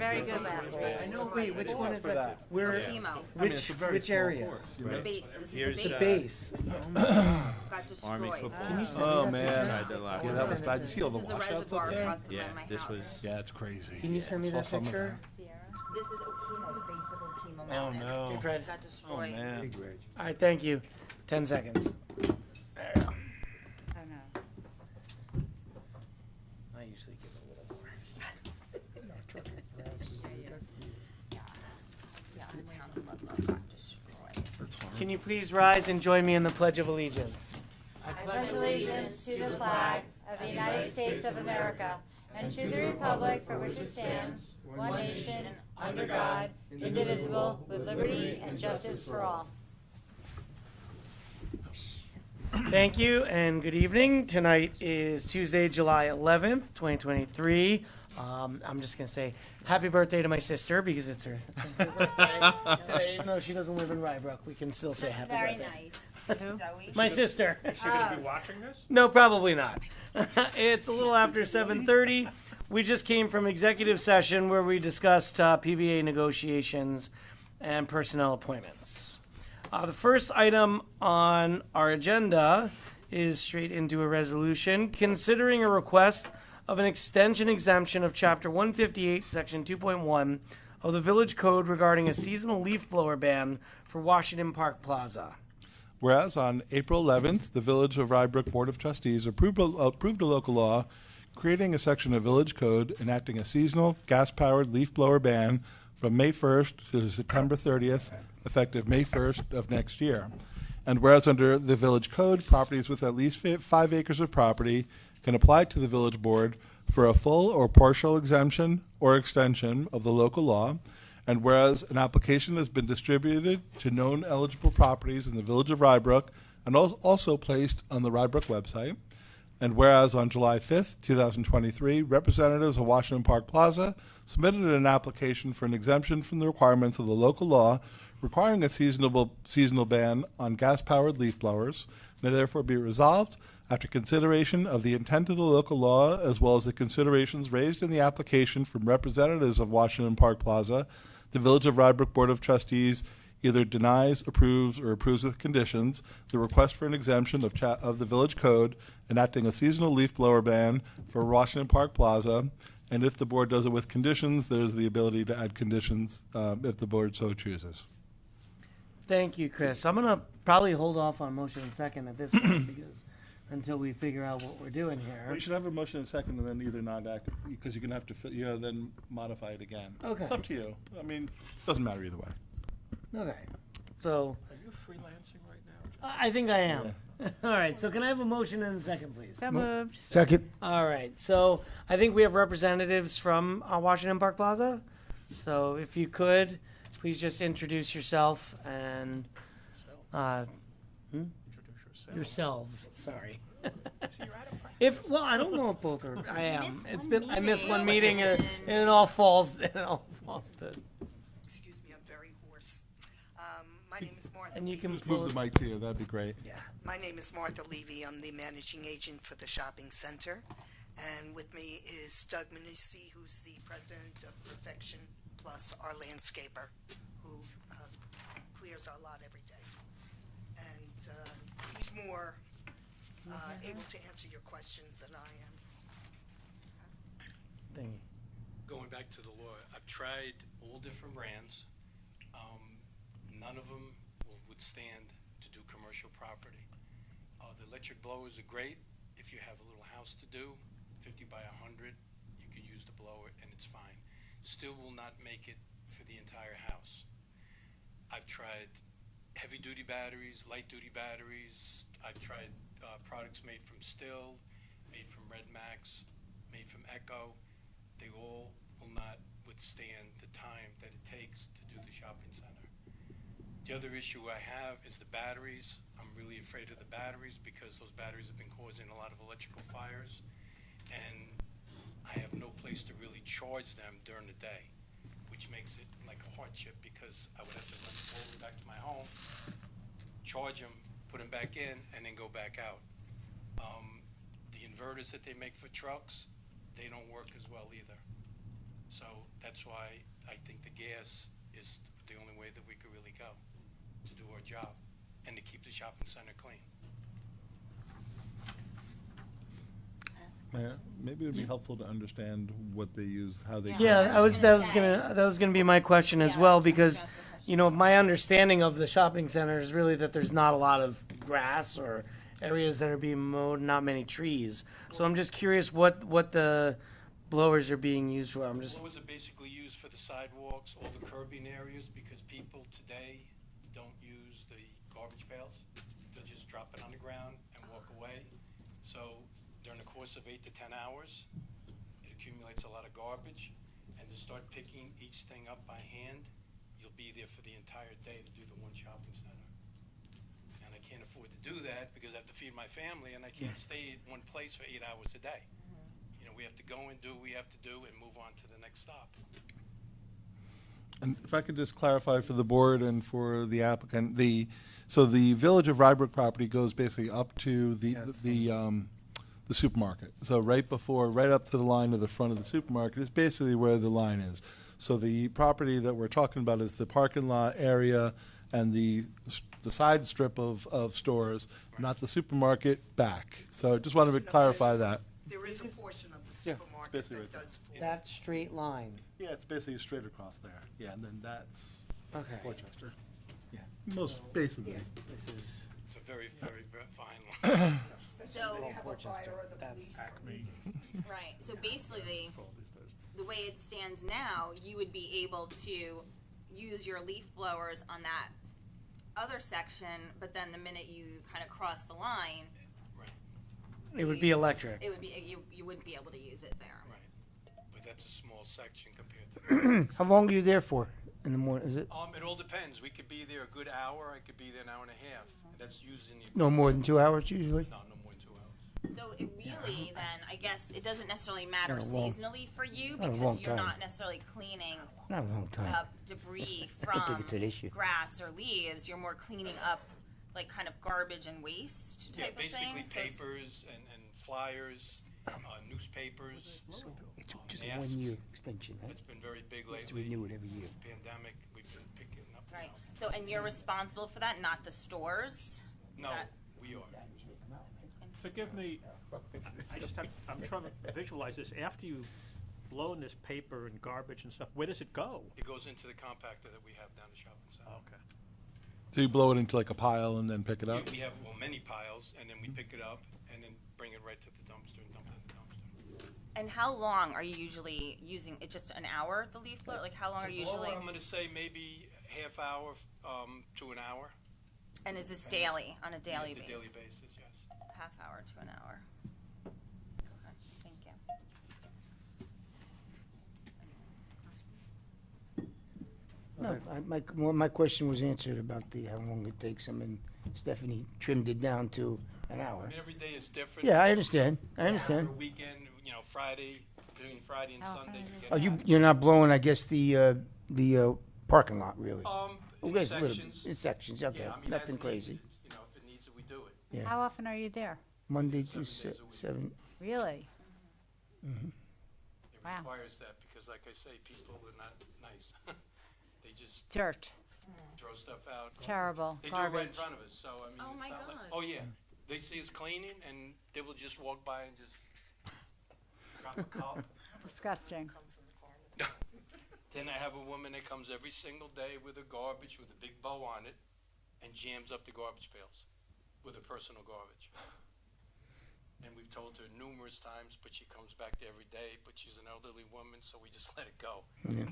very good last week. I know, wait, which one is that? Where, Chemo. which area? The base. This Here's is the The base. base. Got destroyed. Army football. Can you send Oh, me that man. picture? Inside the locker. Yeah, that was bad. You see all the This is the washouts up reservoir there? across the Yeah, my this house. was. Yeah, it's crazy. Can you send me Saw that some of picture? This is Okemo, the base of Okemo Oh, Mountain. no. Hey, Fred. Got Oh, destroyed. man. All right, thank you. 10 seconds. There you go. Oh no. I usually give a little more. Yeah, the town of Ludlow got destroyed. Can you please rise and join me in the Pledge of Allegiance? I pledge allegiance to the flag of the United States of America and to the republic for which it stands, one nation, under God, indivisible, with liberty and justice for all. Thank you and good evening. Tonight is Tuesday, July 11th, 2023. I'm just going to say happy birthday to my sister because it's her birthday today. Even though she doesn't live in Rybrook, we can still say happy Very birthday. nice. Zoe. My sister. Is she gonna be watching this? No, probably not. It's a little after 7:30. We just came from executive session where we discussed PBA negotiations and personnel appointments. The first item on our agenda is straight into a resolution considering a request of an extension exemption of Chapter 158, Section 2.1 of the Village Code regarding a seasonal leaf blower ban for Washington Park Plaza. Whereas on April 11th, the Village of Rybrook Board of Trustees approved a local law creating a section of Village Code enacting a seasonal gas-powered leaf blower ban from May 1st to September 30th, effective May 1st of next year. And whereas under the Village Code, properties with at least 5 acres of property can apply to the Village Board for a full or partial exemption or extension of the local law, and whereas an application has been distributed to known eligible properties in the Village of Rybrook and also placed on the Rybrook website, and whereas on July 5th, 2023, representatives of Washington Park Plaza submitted an application for an exemption from the requirements of the local law requiring a seasonal ban on gas-powered leaf blowers. May therefore be resolved, after consideration of the intent of the local law as well as the considerations raised in the application from representatives of Washington Park Plaza, the Village of Rybrook Board of Trustees either denies, approves, or approves with conditions the request for an exemption of the Village Code enacting a seasonal leaf blower ban for Washington Park Plaza, and if the board does it with conditions, there's the ability to add conditions if the board so chooses. Thank you, Chris. I'm going to probably hold off on motion and second at this point because until we figure out what we're doing Well, here. you should have a motion and second and then either not act, because you're going to have to, then modify it again. Okay. It's up to you. I mean, it doesn't matter either way. Okay. So Are you freelancing right now? I think I am. All right. So can I have a motion and a second, please? So moved. Second. All right. So I think we have representatives from Washington Park Plaza. So if you could, please just introduce yourself and Introduce yourself. yourselves. Sorry. So you're out of practice. If I don't know if both are. I am. missed It's one been I missed one meeting. meeting and it all falls. It all falls to. Excuse me, I'm very hoarse. My name is Martha. And you can Just pull move it. the mic to you. That'd be great. Yeah. My name is Martha Levy. I'm the managing agent for the shopping center. And with me is Doug Manisi, who's the president of Perfection Plus, our landscaper, who clears our lot every day. And he's more able to answer your questions than I am. Thank you. Going back to the law, I've tried all different brands. None of them will withstand to do commercial property. The electric blowers are great if you have a little house to do, 50 by 100, you could use the blower and it's fine. Still will not make it for the entire house. I've tried heavy duty batteries, light duty batteries. I've tried products made from Still, made from Red Max, made from Echo. They all will not withstand the time that it takes to do the shopping center. The other issue I have is the batteries. I'm really afraid of the batteries because those batteries have been causing a lot of electrical fires, and I have no place to really charge them during the day, which makes it like a hardship because I would have to run all the way back to my home, charge them, put them back in, and then go back out. The inverters that they make for trucks, they don't work as well either. So that's why I think the gas is the only way that we could really go to do our job and to keep the shopping center clean. Maybe it would be helpful to understand what they use, how they. Yeah, I was gonna say. that was gonna be my question as Yeah, well, I was gonna because, ask the question. you know, my understanding of the shopping center is really that there's not a lot of grass or areas that are being mowed, not many trees. So I'm just curious what the blowers are being used for. I'm just, Blowers are basically used for the sidewalks, all the curbing areas, because people today don't use the garbage pails. They'll just drop it on the ground and walk away. So during the course of 8 to 10 hours, it accumulates a lot of garbage. And to start picking each thing up by hand, you'll be there for the entire day to do the one shopping center. And I can't afford to do that because I have to feed my family and I can't stay at one place for 8 hours a day. You know, we have to go and do what we have to do and move on to the next stop. And if I could just clarify for the board and for the applicant, so the Village of Rybrook property goes basically up to the supermarket. So right up to the line of the front of the supermarket is basically where the line is. So the property that we're talking about is the parking lot area and the side strip of stores, not the supermarket back. So I just wanted to clarify that. There is a portion of the Yeah, it's supermarket basically that right there. does fall. that straight line. Yeah, it's basically straight across there. Yeah, and then that's Okay. Portchester. Yeah, most basically. This is, It's a very, very, very fine line. So, They have a fire or the police. right, so basically, the way it stands now, you would be able to use your leaf blowers on that other section, but then the minute you kind of cross the line, it would be electric. it would be, you wouldn't be able to use it there. Right. But that's a small section compared to How long are you there for in the morning? Is it It all depends. We could be there a good hour, I could be there an hour and a half. That's using the. no more than 2 hours usually? No more than 2 hours. So it really, then, I guess, it doesn't necessarily matter Not a long- seasonally for you, not a long because you're time. not necessarily cleaning Not a long time. up debris I don't think from it's an issue. grass or leaves, you're more cleaning up like kind of garbage and waste Yeah, type of basically thing. So it's- papers and flyers, newspapers. It's just a masks. 1 year extension, right? It's been very big It's lately. renewed every year. Since the pandemic, we've been picking up. you Right, know. so, and you're responsible for that, not the stores? No, that- we are. Forgive me, I'm trying to visualize this. After you blow in this paper and garbage and stuff, where does it go? It goes into the compactor that we have down the shopping center. Okay. So you blow it into like a pile and then pick it up? We have, many piles, and then we pick it up and then bring it right to the dumpster and dump it in the dumpster. And how long are you usually using, it just an hour, the leaf blower? Like, how long are you Blower, usually, I'm gonna say maybe half hour, to an hour. and is this daily, on a daily It's a basis? daily basis, yes. Half hour to an hour. Okay, thank you. No, my question was answered about how long it takes. I mean, Stephanie trimmed it down to an I hour. mean, every day is different. Yeah, I understand. For weekend, Friday, between Friday and Sunday. we get Oh, out. you're not blowing, I guess, the parking lot, really? In Okay, it's a little bit. sections. In sections, okay. Yeah, I mean, as Nothing needed. crazy. If it needs it, we do it. Yeah. How often are you there? Monday 7 through days a week. 7. Really? It Wow. requires that because, like I say, people are not nice. They just Dirt. throw stuff out. Terrible. They do it right in Garbage. front of us, so I mean, Oh, it's my not like, God. oh yeah, they see us cleaning and they will just walk by and just drop a cup. Disgusting. Comes in the car with Then I have a woman that comes every single day with her garbage with a big bow on it and jams up the garbage pails with her personal garbage. And we've told her numerous times, but she comes back there every day, but she's an elderly woman, so we just let it go.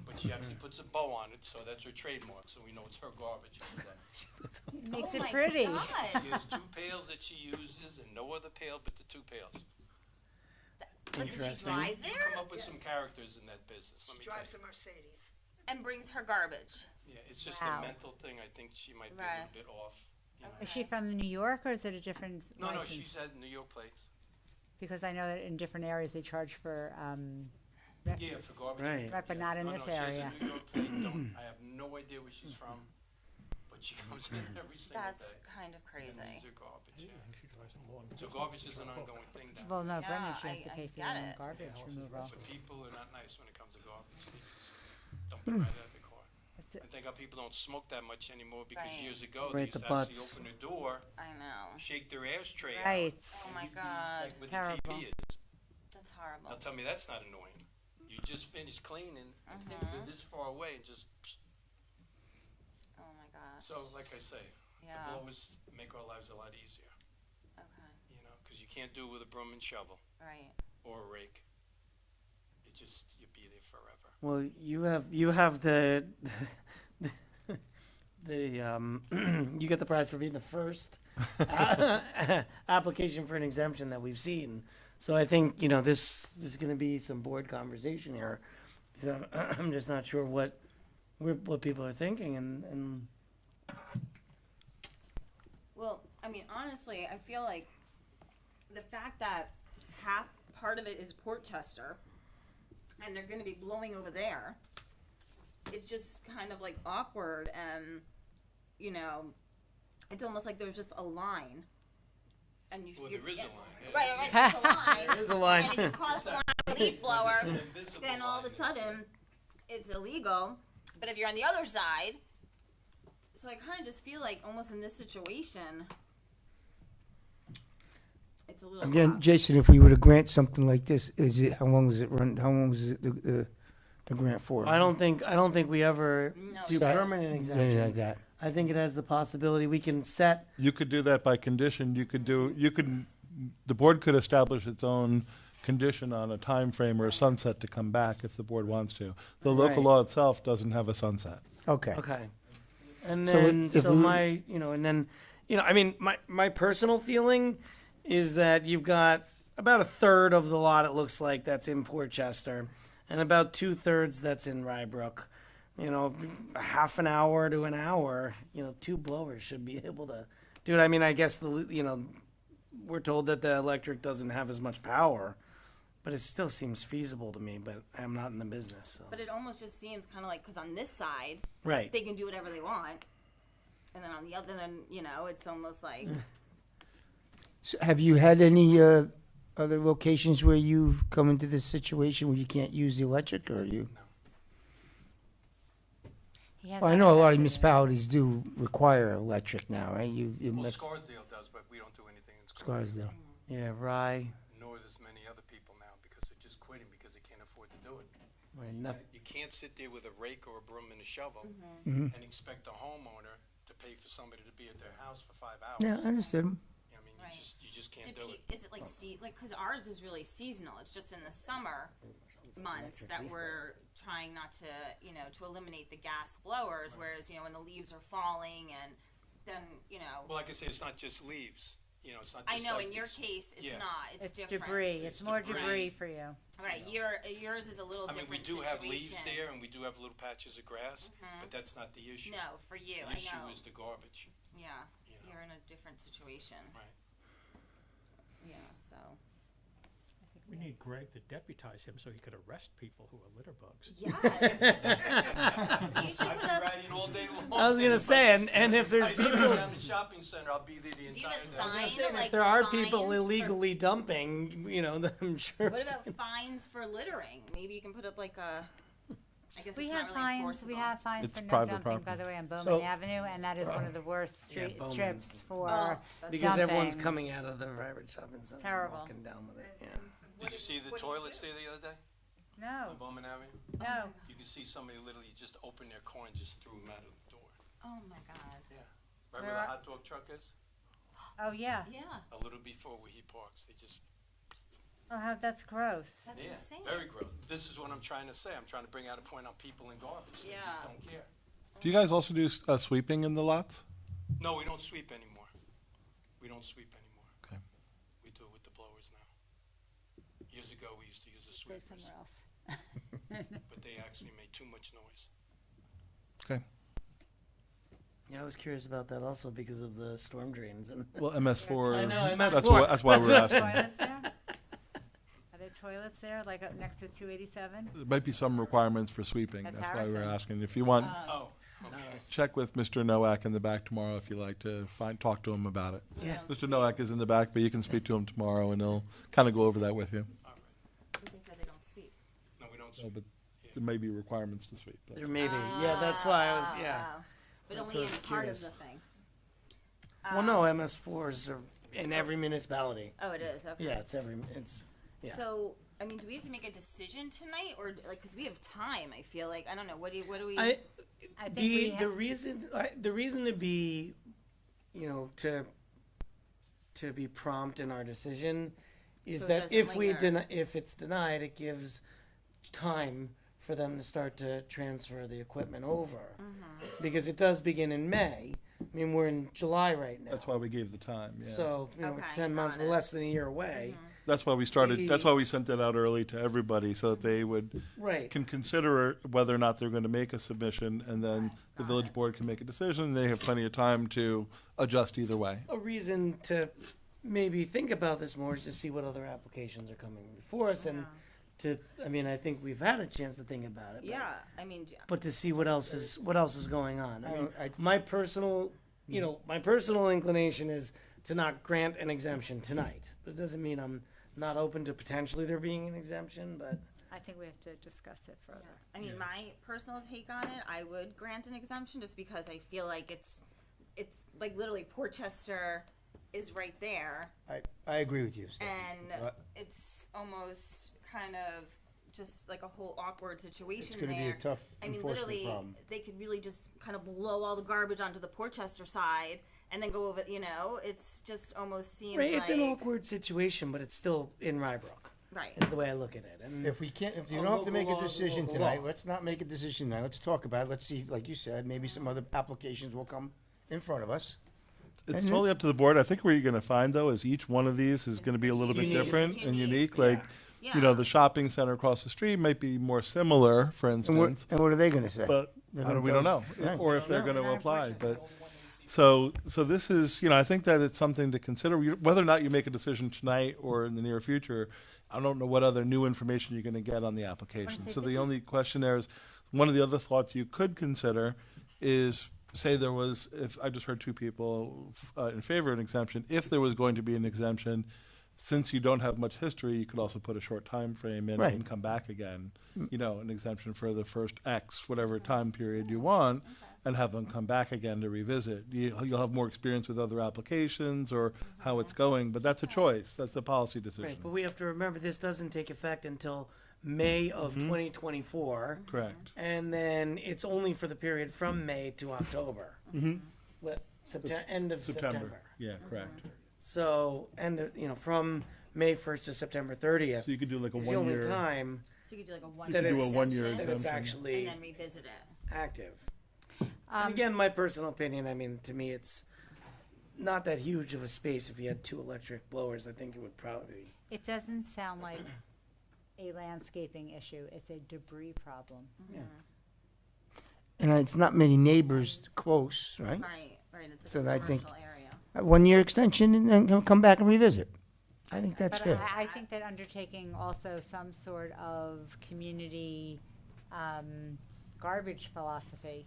But she actually puts a bow on it, so that's her trademark, so we know it's her garbage every day. It makes Oh it my pretty. God. She has 2 pails that she uses and no other pail but the 2 pails. But does she Interesting. drive You there come up with some characters in that business, let me tell Drives you. a Mercedes. and brings her garbage? Yeah, it's just Wow. a mental thing, I think she might be a Right. little bit off. you know. Is she from New York or is it a different No, license? she's had New York plates. Because I know that in different areas they charge for Yeah, for garbage. Right. Right, but not in No, this she has a area. New York plate, I have no idea where she's from, but but she comes in every single day. That's kind of And crazy. leaves her garbage, yeah. She drives them long So distances garbage is to an and fro. ongoing thing down Well, no, Yeah, Brendan, she has I to pay for get your own it. garbage removal. But people are not nice when it comes to garbage. They just dump it right out of the car. It's I think how people don't smoke that much anymore because Right. years ago, Right, they used the to actually butts. open the door, I know. shake their ashtray out. Right. Oh my Like God, with Terrible. the TV is. that's horrible. Now tell me that's not annoying. You just finished cleaning and they're this far away and just, Oh my gosh. so like I say, Yeah. the blowers make our lives a lot easier, Okay. you know, because you can't do it with a broom and shovel Right. or a rake. It just, you'll be there forever. Well, you have the you get the prize for being the first application for an exemption that we've seen. So I think there's going to be some board conversation here. So I'm just not sure what people are thinking, and Well, I mean, honestly, I feel like the fact that part of it is Portchester, and they're going to be blowing over there, it's just kind of like awkward, and it's almost like there's just a line, and you. Well, you're- there is a yeah, line. Right, there's a line. there's a line. And if you cross the line with a leaf blower, Invisible then all of a line is- sudden it's illegal. But if you're on the other side, so I kind of just feel like almost in this situation, it's a little Again, tough. Jason, if we were to grant something like this, how long does it run? How long is it the grant for? I don't think we ever No, do that- permanent Yeah, exemptions. that. I think it has the possibility we can set. You could do that by condition. The board could establish its own condition on a time frame or a sunset to come back if the board wants to. The local Right. law itself doesn't have a sunset. Okay. Okay. And So then, if so we- my, and then, I mean, my personal feeling is that you've got about a third of the lot, it looks like, that's in Portchester, and about 2/3 that's in Rybrook. A half an hour to an hour, 2 blowers should be able to do it. I mean, I guess we're told that the electric doesn't have as much power, but it still seems feasible to me, but I'm not in the business, so. But it almost just seems kind of like, because on this side, Right. they can do whatever they want. And then on the other, it's almost like, So have you had any other locations where you've come into this situation where you can't use the electric, or you? Well, I know a lot of municipalities do require electric now, right? You Well, must Scarsdale does, but we don't do anything in Scarsdale. Scarsdale. Yeah, Rye. Nor does many other people now because they're just quitting because they can't afford to do it. Right, nothing. You can't sit there with a rake or a broom and a shovel Mhm. and expect a homeowner to pay for somebody to be at their house for 5 hours. Yeah, I understood. I mean, Right. you just can't do it. is it like, because ours is really seasonal. It's just in the summer months that we're trying not to, to eliminate the gas blowers, whereas, when the leaves are falling and then, Well, like I say, it's not just leaves. It's not just I know like in your it's- case, it's yeah. not, it's It's different. debris. It's more debris. debris for you. Right, yours is a little I mean, different we do have leaves situation. there and we do have little patches of grass, but that's not the issue. No, for you, The I issue know. is the garbage. Yeah, You know. you're in a different situation. Right. Yeah, so. We need Greg to deputize him so he could arrest people who are litter bugs. Yes. You should I've put been up, riding all day long. I was gonna say, and if there's I see people, down the shopping center, I'll be there the do you entire have a day. sign, like if there are fines people for- illegally dumping, then I'm sure. What about fines for littering? Maybe you can put up like a, I guess We it's have not really fines, enforceable. we have fines It's for no private dumping, by property. the way, on Bowman So- Avenue, and that is one of the worst street Bowman's strips the- for Oh, that's Because everyone's dumping. coming out of the private shopping center, Terrible. walking down with it. Yeah. Did you see the toilets there the other day No, on Bowman Avenue? no. You could see somebody literally just open their car and just threw them out of the door. Oh my God. Yeah. Right where Where the are- hot dog truck is? Oh, yeah. Yeah, A little before where he parks. They just, Oh, that's gross. that's yeah, insane. very gross. This is what I'm trying to say. I'm trying to bring out a point on people in garbage. They Yeah. just don't care. Do you guys also do sweeping in the lots? No, we don't sweep anymore. We don't sweep anymore. Okay. We do it with the blowers now. Years ago, we used to use the Go sweepers, somewhere else. but they actually made too much noise. Okay. Yeah, I was curious about that also because of the storm drains and. Well, MS4. I know, That's MS4. why, that's why we're asking. Toilets there? Are there toilets there, like up next to 287? There might be some requirements for sweeping. That's That's why we're Harrison. asking. If you want, Oh, Check with Mr. Nowak in the back tomorrow if you'd like to talk to him about it. Yeah. Mr. Nowak is in the back, but you can speak to him tomorrow and he'll kind of go over that with you. They said they don't speak. No, we don't. No, but there may be requirements to speak. That's There may be. Yeah, that's why I was. Yeah. But That's only what I in was part curious. of the thing. Well, no, MS4s are in every municipality. Oh, it is, okay. Yeah, it's. Yeah. So, I mean, do we have to make a decision tonight, or, like, because we have time, I feel like, I don't know, what do we? I think we The reason to be, to be prompt in our decision is So it that doesn't if linger. if it's denied, it gives time for them to start to transfer the equipment over, Mm-hmm. because it does begin in May. I mean, we're in July right now. That's why we gave the time, yeah. So, we're Okay, 10 months, got we're it. less than a year away. That's why we started, that's why we sent that out early to everybody, so that they would, Right. can consider whether or not they're going to make a submission, and then the village board can make a decision, and they have plenty of time to adjust either way. A reason to maybe think about this more is to see what other applications are coming before us, and I think we've had a chance to think about it. Yeah, I mean, But to see what else is going on. I mean, I- my personal inclination is to not grant an exemption tonight. But it doesn't mean I'm not open to potentially there being an exemption, but. I think we have to discuss it further. I mean, my personal take on it, I would grant an exemption just because I feel like it's like literally Portchester is right there, I agree with you, Steph. and But- it's almost kind of just like a whole awkward situation It's gonna be a there. tough I mean, enforcement literally, problem. they could really just kind of blow all the garbage onto the Portchester side and then go over, it's just almost seems Right, like. it's an awkward situation, but it's still in Rybrook. Right. Is the way I look at it. And If you A don't have to local make law a is a decision local tonight, law. let's not make a decision now. Let's talk about it. Let's see, like you said, maybe some other applications will come in front of us. It's And totally up to the board. I think what you're going to find, though, is each one of these is going to be a little bit Unique. different and Unique, unique. Like, Yeah. the shopping center across the street might be more similar, for And what, instance, and what are they gonna say? but They're we gonna don't tell know, us- right. or if they're going to apply. But so this is, I think that it's something to consider. Whether or not you make a decision tonight or in the near future, I don't know what other new information you're going to get on the application. So the only question there is, one of the other thoughts you could consider is, say there was, if I just heard two people in favor of an exemption, if there was going to be an exemption, since you don't have much history, you could also put a short time frame in Right. and come back again. An exemption for the first X, whatever time period you want, and have them come back again to revisit. You'll have more experience with other applications or how it's going, but that's a choice. That's a policy decision. right, but we have to remember this doesn't take effect until May of 2024. Correct. And then it's only for the period from May to October. What, end of September. Yeah, correct. So, from May 1st to September 30th So you could do like a is the only 1 year. time So you could do like a one. that do a it's, 1 year that it's exemption. actually And then revisit it. active. And again, my personal opinion, to me, it's not that huge of a space. If you had 2 electric blowers, I think it would probably. It doesn't sound like a landscaping issue, it's a debris problem. Yeah. And it's not many neighbors close, right? Right, it's So a I think- commercial area. A 1 year extension, and then he'll come back and revisit. I think that's But fair. I think that undertaking also some sort of community garbage philosophy,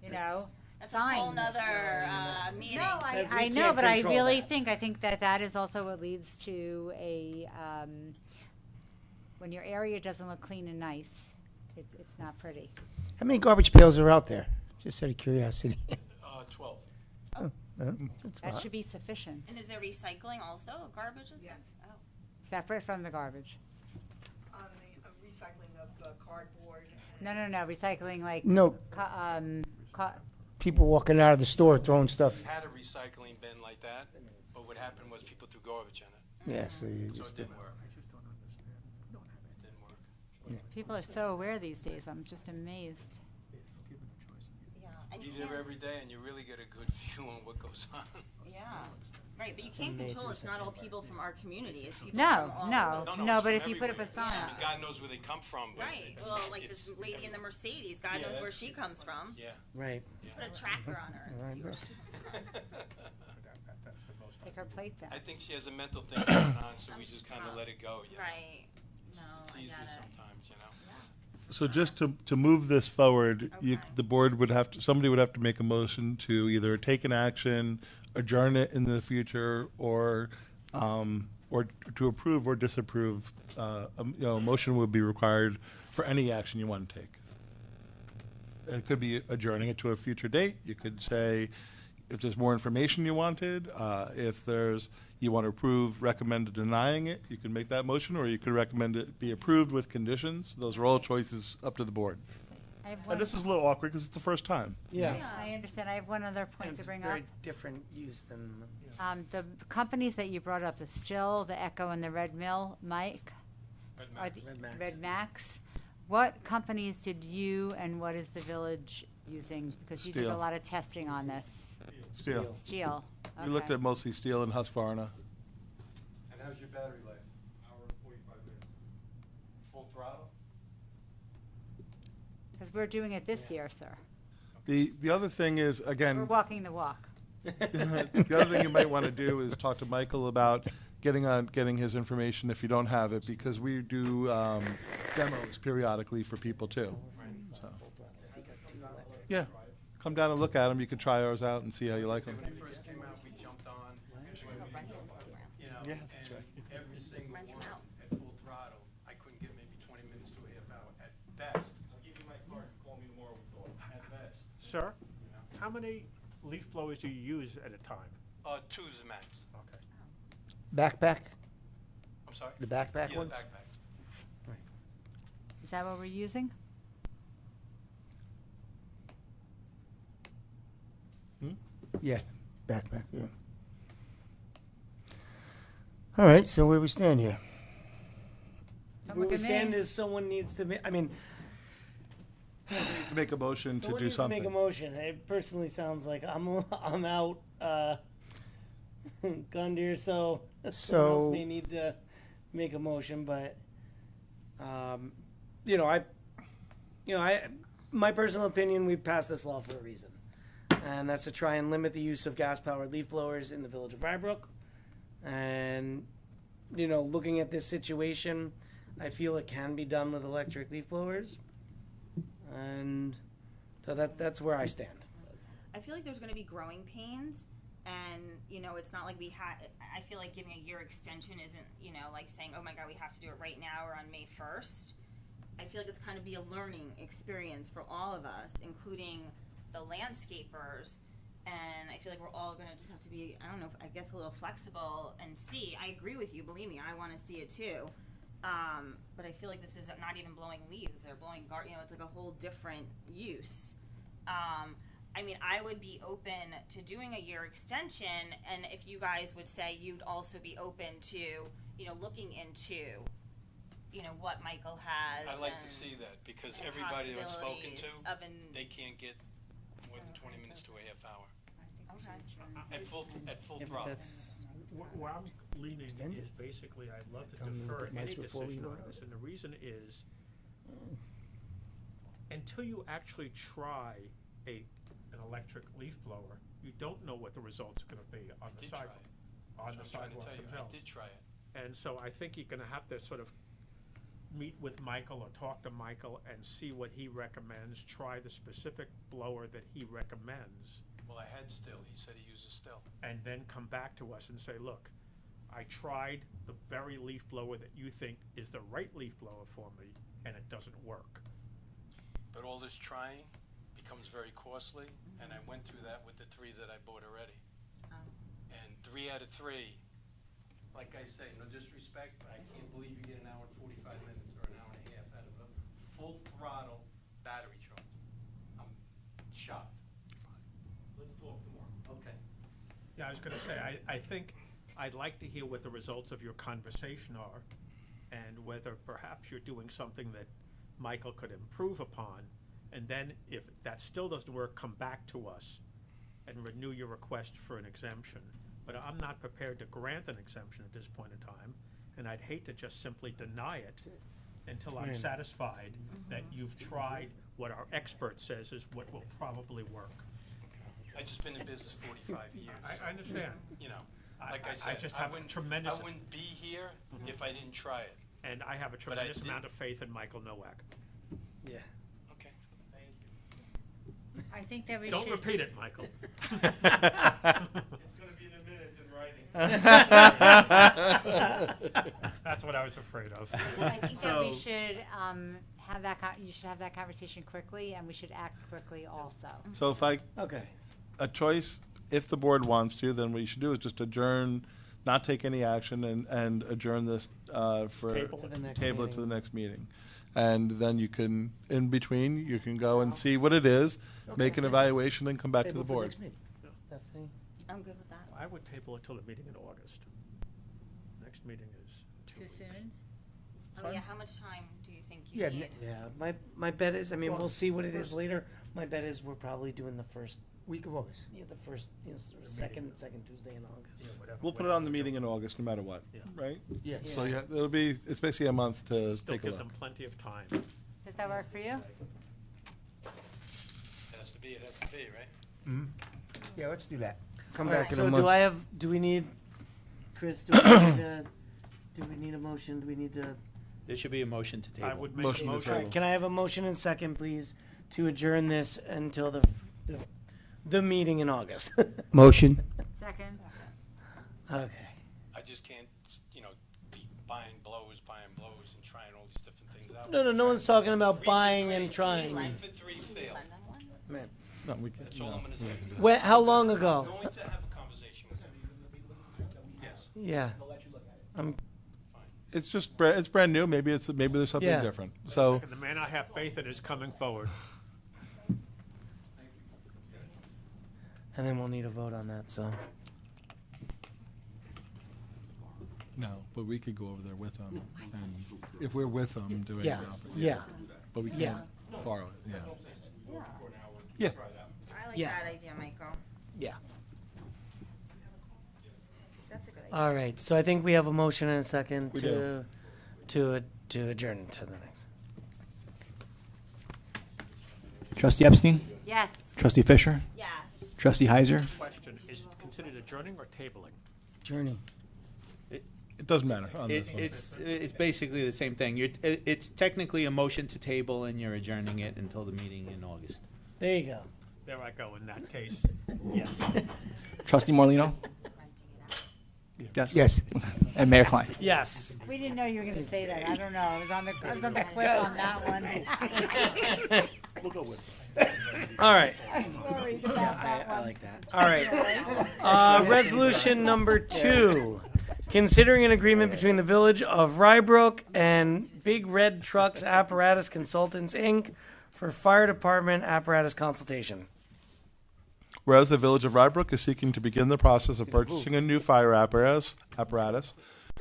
That's a whole signs. nother meeting. No, As we I know, can't but I control really that. I think that is also what leads to a, when your area doesn't look clean and nice, it's not pretty. How many garbage pails are out there? Just out of curiosity. 12. That's a That lot. should be sufficient, And is there recycling also of garbage and stuff? Oh. separate from the garbage. On the recycling of cardboard. No, recycling like, No, people walking out of the store throwing stuff. We had a recycling bin like that, but what happened was people threw garbage in it, Yeah, so you so just. it didn't work. It didn't work. people are so aware these days, I'm just amazed. Yeah, and you Be there can't, every day and you really get a good view on what goes on. yeah, right, but you can't control, it's not all people from our community, it's people No, from all no, over. no, it's but from if you put up a everywhere. sign, I mean, God knows where they come from, but Right, it's- well, like it's this lady in the Mercedes, God Yeah, knows where that's- she comes from. Yeah. Right. Put a tracker on her and see where she comes from. take our plates out. I think she has a mental thing going on, so we just kind of let it go, you know? Right, no, It's I easier got it. sometimes, you know? So just to move this forward, Okay. the board would have to, somebody would have to make a motion to either take an action, adjourn it in the future, or to approve or disapprove. A motion would be required for any action you want to take. It could be adjourning it to a future date. You could say, if there's more information you wanted, if you want to approve, recommend denying it, you can make that motion, or you could recommend it be approved with conditions. Those are all choices up to the board. I have And one, this is a little awkward because it's the first time. Yeah. I understand, I have one other And point it's to bring up. very different use than. The companies that you brought up, the Still, the Echo, and the Red Mill, Mike, are the, Red Max. Red Max. What companies did you and what is the village using? Because you did a Steel. lot of testing on this. Steel. Steel, We looked okay. at mostly steel and Husqvarna. And how's your battery life? Hour and 45 minutes. Full throttle? Because we're doing it this year, sir. The other thing is, We're again, walking the walk. the other thing you might want to do is talk to Michael about getting his information if you don't have it, because we do demos periodically for people too. So, yeah, come down and look at them. You can try ours out and see how you like them. When they first came out, we jumped on, you know, Yeah, and that's right. every single Rent 'em one out. at full throttle. I couldn't get maybe 20 minutes to a half hour at best. I'll give you my card, call me tomorrow with all, at best, Sir, you know. how many leaf blowers do you use at a time? Two's the max. Okay. Backpack, I'm sorry? the backpack Yeah, ones? backpack. Is that what we're using? Yeah, backpack, yeah. All right, so where we stand here? Don't Where look we at stand me. is someone needs to I mean, To make a motion to someone do needs to make a something. motion. It personally sounds like I'm out, Gundyr, so someone else So- may need to make a motion, but, my personal opinion, we passed this law for a reason. And that's to try and limit the use of gas-powered leaf blowers in the village of Rybrook. And, looking at this situation, I feel it can be done with electric leaf blowers. And so that's where I stand. I feel like there's going to be growing pains, and it's not like we had. I feel like giving a year extension isn't, like saying, oh my God, we have to do it right now or on May 1st. I feel like it's kind of be a learning experience for all of us, including the landscapers. And I feel like we're all going to just have to be, I don't know, I guess a little flexible and see. I agree with you. Believe me, I want to see it too. But I feel like this is not even blowing leaves. They're blowing, it's like a whole different use. I would be open to doing a year extension, and if you guys would say you'd also be open to, looking into, what Michael has. I'd like to and- see that, because and everybody I've spoken possibilities to, of they can't get more than 20 minutes to a half hour. Okay. At full Yeah, but throttle. that's Where I'm leaning Extend is basically, I'd love to Tell me defer what any nights before we decision go on out. this, and the reason is, until you actually try an electric leaf blower, you don't know what the results are gonna be on I the did try sidewalk, it. on the That's what I'm sidewalks trying to tell you. I themselves. did try it. And so I think you're gonna have to sort of meet with Michael or talk to Michael and see what he recommends, try the specific blower that he recommends, Well, I had still. He said he uses still. and then come back to us and say, look, I tried the very leaf blower that you think is the right leaf blower for me, and it doesn't work. But all this trying becomes very costly, and I went through that with the 3 that I bought already. And 3 out of 3, like I say, no disrespect, but I can't believe you get an hour and 45 minutes or an hour and a half out of a full throttle battery charge. I'm shocked. Let's talk tomorrow. Okay. Yeah, I was gonna say, I think I'd like to hear what the results of your conversation are, and whether perhaps you're doing something that Michael could improve upon, and then if that still doesn't work, come back to us and renew your request for an exemption. But I'm not prepared to grant an exemption at this point in time, and I'd hate to just simply deny it until I'm Right. satisfied that you've tried what our expert says is what will probably work. I've just been in business 45 years. I understand. Like I I said, just I have a wouldn't, tremendous- I wouldn't be here if I didn't try it. And I have a But I tremendous did- amount of faith in Michael Nowak. Yeah. Okay. I think that we Don't should. repeat it, Michael. That's what I was afraid of. I think that we should have that. You should have that conversation quickly, and we should act quickly also. So if I, Okay. a choice, if the board wants to, then what you should do is just adjourn, not take any action, and adjourn this for Table To the next table it to meeting. the next meeting. And then you can, in between, you can go and see what it is, make an Okay. evaluation, and come back to Table the for board. next meeting. Stephanie? I'm good with that. I would table it till the meeting in August. Next meeting is Too 2 weeks. soon. Oh, yeah, how much time do you think Yeah, you need? Yeah, my bet is, I mean, we'll see what it is later. My bet is we're probably doing the first, Week of August. the first, second Tuesday in August. Yeah, whatever- We'll put it whatever on the we're meeting doing. in August, no matter what, Yeah. right? Yeah. So yeah, it'll be, it's basically a month to Still take a give look. them plenty of time. Does that work for you? It has to be, right? Yeah, let's do that. Come All right, back in so a month. do we need, Chris, do we need a motion? Do we need to? There should be a motion to I table. would make Motion a to motion. table. Can I have a motion and second, please, to adjourn this until the meeting in August? Motion. Second. Okay. I just can't, be buying blows, and trying all these different things out. No one's talking about Three for buying three. and trying. 3 for 3 fail. Lend them one? Man. No, we can, That's all no. I'm gonna say. When, how long I'm ago? going to have a conversation with him. Yes. Yeah. It's just, it's brand new, maybe there's something Yeah. different, so. And the man I have faith in is coming forward. And then we'll need a vote on that, so. No, but we could go over there with them, and if we're with them doing Yeah, it, yeah, but we Yeah. can't borrow it, yeah. Yeah, I like Yeah. that idea, Michael. yeah. That's a good idea. All right, so I think we have a motion and a second We to, to adjourn to the next. Trustee Epstein? Yes. Trustee Fisher? Yes. Trustee Heiser? Question, is it considered adjourning or tabling? Journey. it doesn't matter on this one. It's basically the same thing. It's technically a motion to table, and you're adjourning it until the meeting in August. There you go. There I go in that case. Yes. Trustee Morlino? Renting it out. Yes. And Mayor Klein? Yes. We didn't know you were going to say that. I don't know. I was on the clip on that one. We'll go with All right. I was worried about that I one. like that. All right. Resolution number 2. Considering an agreement between the Village of Rybrook and Big Red Trucks Apparatus Consultants, Inc. for Fire Department Apparatus Consultation. Whereas the Village of Rybrook is seeking to begin the process of purchasing a new fire apparatus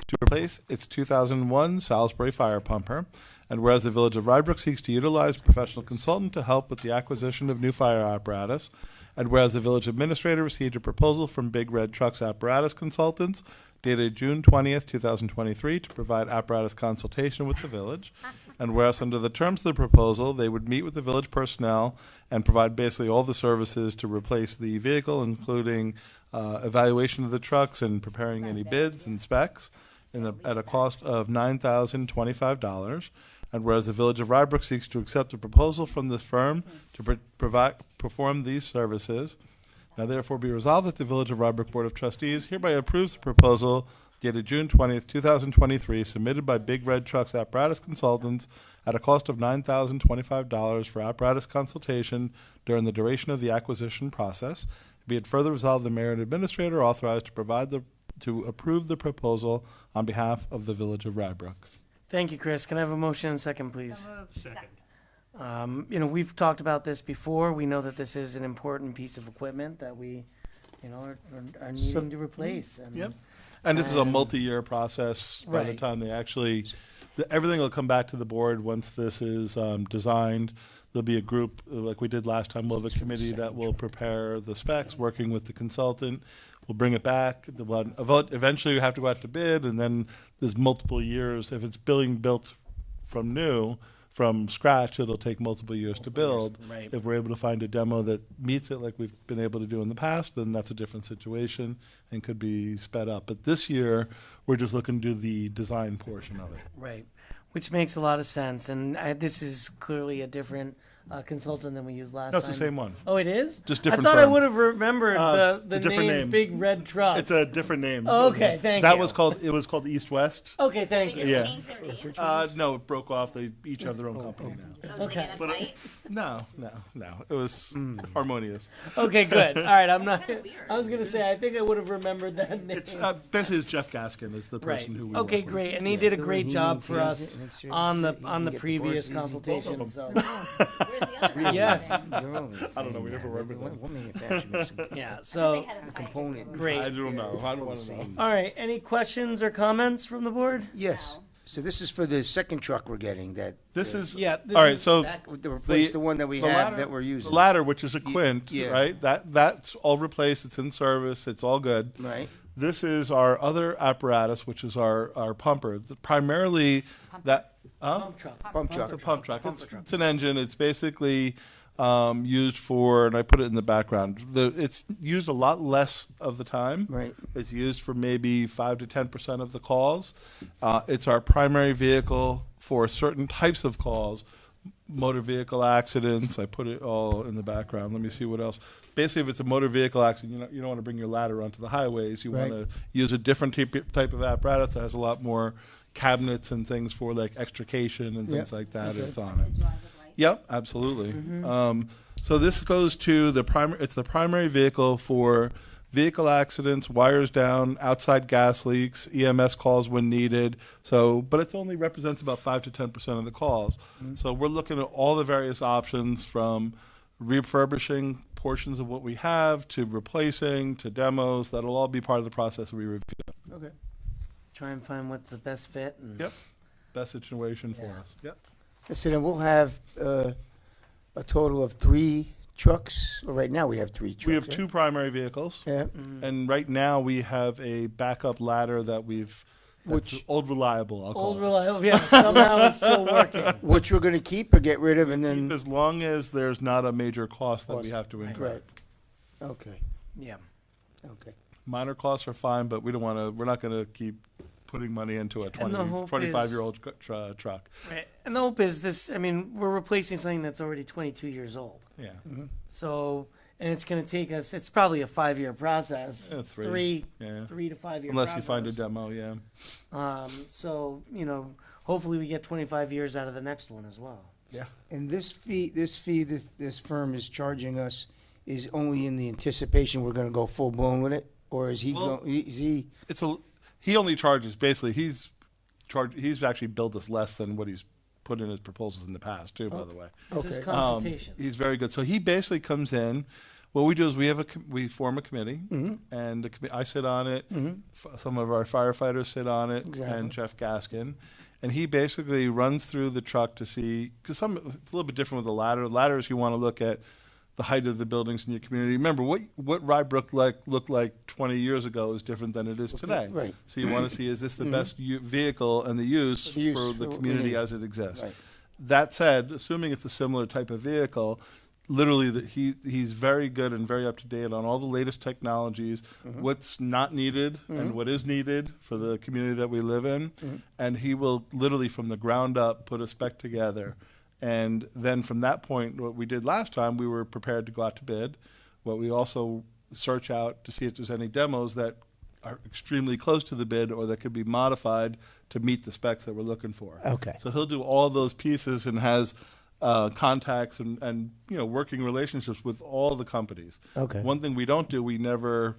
to replace its 2001 Salisbury fire pumper, and whereas the Village of Rybrook seeks to utilize a professional consultant to help with the acquisition of new fire apparatus, and whereas the Village Administrator received a proposal from Big Red Trucks Apparatus Consultants dated June 20th, 2023, to provide apparatus consultation with the village, and whereas under the terms of the proposal, they would meet with the village personnel and provide basically all the services to replace the vehicle, including evaluation of the trucks and preparing any bids and specs at a cost of $9,025. And whereas the Village of Rybrook seeks to accept a proposal from this firm to perform these services, now therefore be resolved that the Village of Rybrook Board of Trustees hereby approves the proposal dated June 20th, 2023, submitted by Big Red Trucks Apparatus Consultants at a cost of $9,025 for apparatus consultation during the duration of the acquisition process. Be it further resolved, the mayor and administrator are authorized to approve the proposal on behalf of the Village of Rybrook. Thank you, Chris. Can I have a motion and second, please? So moved. Second. We've talked about this before. We know that this is an important piece of equipment that we, are needing to replace. And Yep. And this is a Um, multi-year process by the right. time they actually, everything will come back to the board once this is designed. There'll be a group, like we did last time, we'll have a committee that will prepare the specs, working with the consultant. We'll bring it back. Eventually we have to go out to bid, and then there's multiple years. If it's being built from scratch, it'll take multiple years to build. Right. If we're able to find a demo that meets it like we've been able to do in the past, then that's a different situation and could be sped up. But this year, we're just looking to do the design portion of it. Right. which makes a lot of sense. And this is clearly a different consultant than we used last No, time. it's the same one. Oh, it is? Just different I thought I firm. would have remembered It's the a different name. Big Red Truck. It's a different name. Okay, thank you. It was called East West. Okay, thank you. Yeah. Change their name. No, it broke off. They each have their own company now. Oh, did they get in a fight? No. It was harmonious. Okay, good. All right, I'm not. I was gonna say I think I would have remembered that name. It's basically it's Jeff Gaskin is the Right. person who we Okay, work with. great, and he did a great He job for maintains us it and makes sure on you the get previous the boards easy. consultation. So Where's the other guy? yes, They're all the I don't know, same, we never man. worked with them. One manufacturer makes a yeah. They So had a fight. component. great. I don't know. I don't want to know. All right, any questions or comments from the board? Yes. So this is for the second truck we're getting that. This is Yeah. This all right. is- So Back, to replace the one that we the have ladder- that we're using. the ladder, which is a Quint, yeah. right? That's all replaced. It's in service. It's all good. Right. This is our other apparatus, which is our pumper. Primarily that Pump truck. Pump truck. it's a pump truck. It's an engine. It's basically used for, and I put it in the background. It's used a lot less of the time. Right. It's used for maybe 5 to 10% of the calls. It's our primary vehicle for certain types of calls. Motor vehicle accidents. I put it all in the background. Let me see what else. Basically, if it's a motor vehicle accident, you don't want to bring your ladder onto the highways. You Right. want to use a different type of apparatus that has a lot more cabinets and things for like extrication and things like that. It's on it. Yep, absolutely. So this goes to the primary. It's the primary vehicle for vehicle accidents, wires down, outside gas leaks, EMS calls when needed. So, but it only represents about 5 to 10% of the calls. So we're looking at all the various options from refurbishing portions of what we have to replacing to demos. That'll all be part of the process we review. Okay. Try and find what's the best fit. And Yep. Best situation for us. Yep. So then we'll have a total of 3 trucks. Well, right now we have 3 trucks. We have right? 2 primary vehicles. Yeah. And right now we have a backup ladder that that's Which- old reliable, I'll call old it. reliable. Yeah, somehow it's still working. Which we're going to keep or get rid of, and then. As long as there's not a major cost that we Cost. have to incur. Right. Okay. Yeah. Okay. Minor costs are fine, but we're not going to keep putting money into a And the hope 25-year-old truck. Right. And the hope is this. I mean, we're replacing something that's already 22 years old. Yeah. So, and it's going to take us. It's probably a 5-year process. Yeah, 3. Yeah. 3 to 5 year. Unless you find a process. demo, yeah. So hopefully we get 25 years out of the next one as well. Yeah. And this firm is charging us is only in the anticipation we're going to go full blown with it, or is he? Well- Is he? He only charges basically. He's actually billed us less than what he's put in his proposals in the past too. By the way. This is Okay. consultation. He's very good. So he basically comes in. What we do is we form a committee, and I sit on it. Some of our firefighters sit on it, Exactly. and Jeff Gaskin, and he basically runs through the truck to see because it's a little bit different with the ladder. Ladders you want to look at the height of the buildings in your community. Remember what Rybrook looked like 20 years ago is different than it is today. Right. So you want to see is this the best vehicle and the use Use for the for- community yeah. as it exists. Right. That said, assuming it's a similar type of vehicle, literally he's very good and very up to date on all the latest technologies, what's not needed and what is needed for the community that we live in, and he will literally from the ground up put a spec together. And then from that point, what we did last time, we were prepared to go out to bid. What we also search out to see if there's any demos that are extremely close to the bid or that could be modified to meet the specs that we're looking for. Okay. So he'll do all those pieces and has contacts and working relationships with all the companies. Okay. One thing we don't do, we never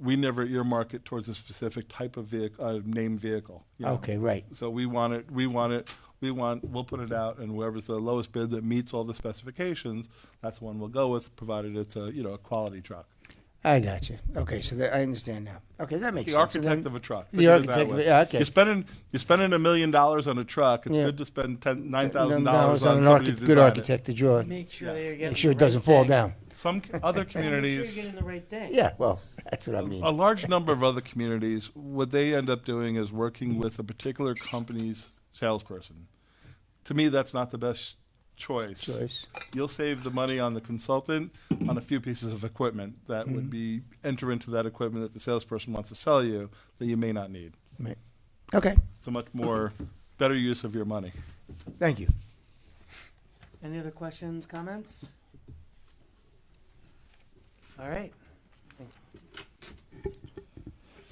earmark it towards a specific type of vehicle, named vehicle. Okay. Right. So we'll put it out, and whoever's the lowest bid that meets all the specifications, that's the one we'll go with, provided it's a quality truck. I got you. Okay. So I understand now. Okay, that makes The sense. So architect then- of a truck. The Think of it that architect. way. Yeah, okay. You're spending $1 million on a truck. It's Yeah. good to spend $9,000 on $9,000 somebody to good design it. architect to draw. Make sure they're getting Make sure it the right doesn't fall thing. down. Some other Make sure communities. you're getting the right thing. Yeah. Well, that's what I mean. A large number of other communities, what they end up doing is working with a particular company's salesperson. To me, that's not the best choice. You'll save the money on the consultant on a few pieces of equipment that would be enter into that equipment that the salesperson wants to sell you that you may not need. Right. Okay. It's a much more better use of your money. Thank you. Any other questions, comments? All right.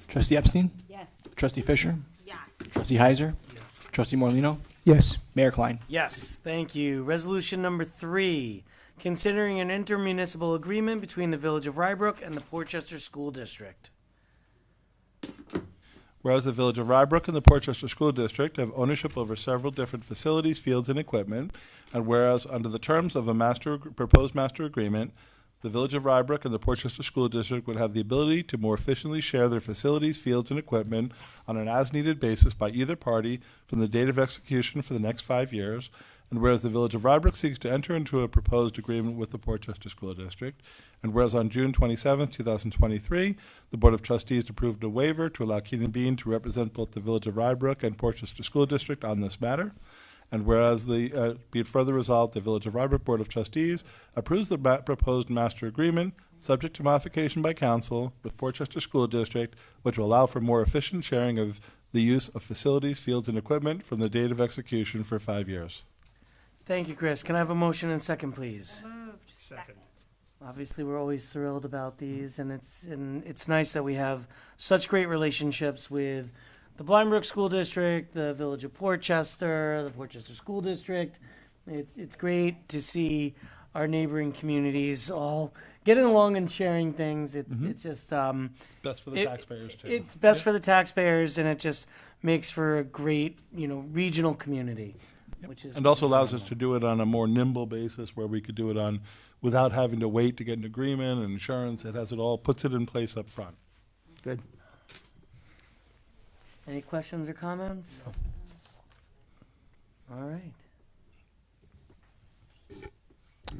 Trustee Epstein? Yes. Trustee Fisher? Yes. Trustee Heiser? Trustee Morlino, Yes. Mayor Klein? Yes, thank you. Resolution number 3, considering an intermunicipal agreement between the Village of Rybrook and the Portchester School District. Whereas the Village of Rybrook and the Portchester School District have ownership over several different facilities, fields, and equipment, and whereas under the terms of a proposed master agreement, the Village of Rybrook and the Portchester School District would have the ability to more efficiently share their facilities, fields, and equipment on an as-needed basis by either party from the date of execution for the next 5 years. And whereas the Village of Rybrook seeks to enter into a proposed agreement with the Portchester School District, and whereas on June 27, 2023, the Board of Trustees approved a waiver to allow Keenan Bean to represent both the Village of Rybrook and Portchester School District on this matter. And whereas be it further resolved, the Village of Rybrook Board of Trustees approves the proposed master agreement, subject to modification by council, with Portchester School District, which will allow for more efficient sharing of the use of facilities, fields, and equipment from the date of execution for 5 years. Thank you, Chris. Can I have a motion and second, please? Moved. Second. Obviously, we're always thrilled about these, and it's nice that we have such great relationships with the Blindbrook School District, the Village of Portchester, the Portchester School District. It's great to see our neighboring communities all getting along and sharing things. It's just It's best for the taxpayers, too. It's best for the taxpayers, and it just makes for a great, regional community, which is And also allows us to do it on a more nimble basis where we could do it on without having to wait to get an agreement and insurance. It has it all, puts it in place up front. Good. Any questions or comments? All right.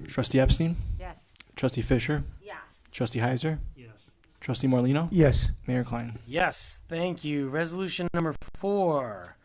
Trustee Epstein? Yes. Trustee Fisher? Yes. Trustee Heiser? Yes. Trustee Morlino, Yes. Mayor Klein? Yes, thank you. Resolution number 4.